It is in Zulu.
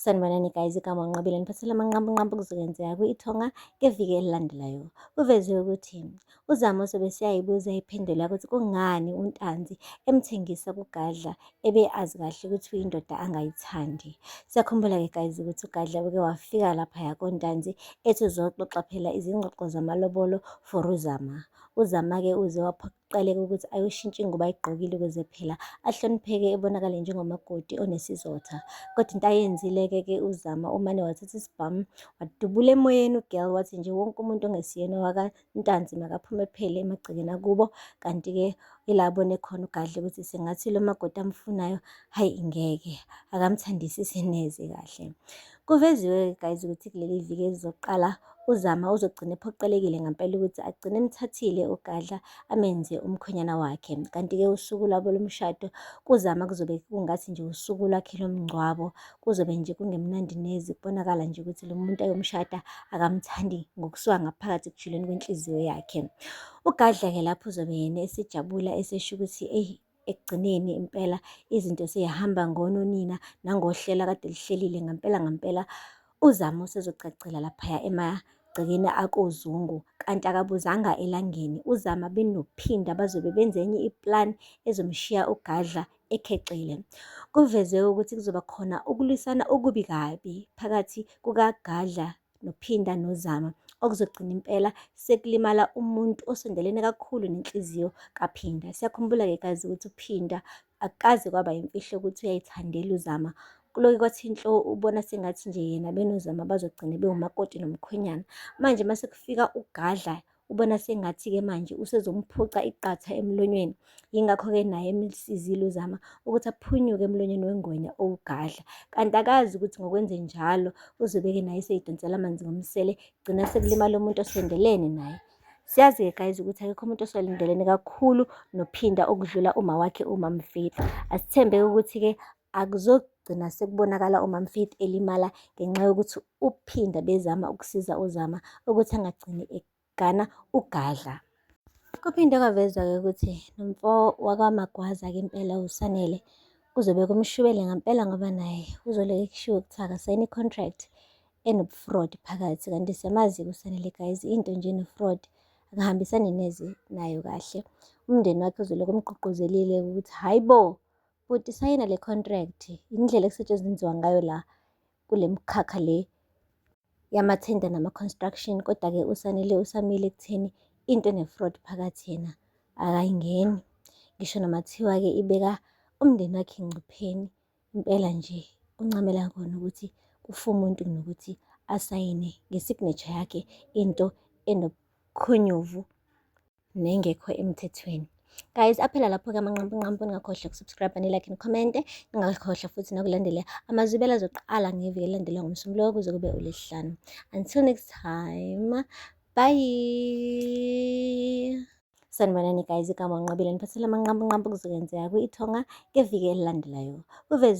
Sanibonani guys, igama uNqabile niphathela amanqampunqampu kuzokwenzeka kwi-Itonga ngeviki elilandelayo. Kuveziwe ukuthi uZamo sobe siyayibuza iphendula ukuthi kungani uNtanzi emthengisa kuGadla ebe azi kahle ukuthi uyindoda angayithandi. Siyakhumbula-ke guys ukuthi uGadla uke wafika laphaya koNtanzi ethi uzoxoxa phela izingxoxo zamalobolo for uZama. UZama-ke uze waphoqeleka ukuthi ayoshintsha ingubo ayigqokile ukuze phela ahlonipheke ebonakale njengomakoti onesizotha. Kodwa into ayenzile-ke uZama umane wathatha isibhamu wadubula emoyeni ugirl wathi nje wonke umuntu ongesiyena wakaNtanzi makaphume phele emagcekeni akubo. Kanti-ke ila abone khona uGadla ukuthi sengathi lo makoti amfunayo hayi ngeke akamthandisisi neze kahle. Kuveziwe guys ukuthi kuleli viki elizoqala uZama uzogcina ephoqelekile ngempela ukuthi agcine emthathile uGadla amenze umkhwenyana wakhe. Kanti-ke usuku lwabo lomshado kuZama kuzobe kungathi nje usuku lwakhe lomngcwabo, kuzobe nje kungemnandi neze, kubonakala nje ukuthi lo muntu ayomshada akamthandi ngokusuka ngaphakathi ekujuleni kwenhliziyo yakhe. UGadla-ke lapho uzobe yena esejabula esesho ukuthi ekugcineni impela izinto seyahamba ngononina nangohlelo kade lihlelile ngempela uZama usezocacela laphaya emagcekeni akoZungu, kanti akabuzanga elangeni. uZama benophinda bazobe benze enye iplani ezomshiya uGadla ekhexile. Kuvezwe ukuthi kuzoba khona ukulwisana okubi kabi phakathi kukaGadla noPhinda noZama, okuzogcina impela sekulimala umuntu osondelene kakhulu nenhliziyo kaPhinda. Siyakhumbula-ke guys ukuthi uPhinda akukaze kwaba yimfihlo ukuthi uyayithandela uZama. Kuloke kwathi inhlo ubona sengathi nje yena benoZama bazogcina bewumakoti nomkhwenyana. Manje mase kufika uGadla ubona sengathi-ke manje usezomphuca iqatha emlonyeni. Yingakho-ke naye emsizile uZama ukuthi aphunyuke emlonyeni wengwenya owuGadla. Kanti akazi ukuthi ngokwenze njalo uzobe-ke naye seyidonsela amanzi ngomsele, gcina sekulimala umuntu osondelene naye. Siyazi-ke guys ukuthi akekho umuntu osondelene kakhulu noPhinda okudlula uma wakhe uMamFethu. Asithembe ukuthi-ke akuzogcina sekubonakala uMamFethu elimala ngenxa yokuthi uPhinda bezama ukusiza uZama ukuthi angagcini egana uGadla. Kuphinde kwavezwa-ke ukuthi nomfo wakwaMagwaza-ke impela uSanele kuzobe kumshubele ngempela ngoba naye uzoleke kushiwo kuthiwa akasayine i-contract eno-fraud phakathi. Kanti siyamazi-ke uSanele guys, into nje ene-fraud akahambisani neze nayo kahle. Umndeni wakhe uzoloko umgqugquzelile ukuthi hayi bo bhuti sayina le contract, indlela ekusetshenziswa ngayo la kule mkhakha le yamathenda nama-construction. Kodwa-ke uSanele usamile ekutheni into ene-fraud phakathi yena akayingeni. Ngisho noma thiwa-ke ibeka umndeni wakhe engcupheni, impela nje uncamela kona ukuthi kufa umuntu kunokuthi asayine nge-signature yakhe into enobukhonyovu nengekho emthethweni. Guys, aphela lapho-ke amanqampunqampu, ningakhohlwa ukusubscribe, ni-like, ni-comment, ningakhohlwa futhi nokulandela amazwibela azoqala ngeviki elandela ngoMsombuluko kuze kube uLwesihlanu. Until next time, bye. Sanibonani guys, igama uNqabile niphathela amanqampunqampu kuzokwenzeka kwi-Itonga ngeviki elilandelayo. Kuveze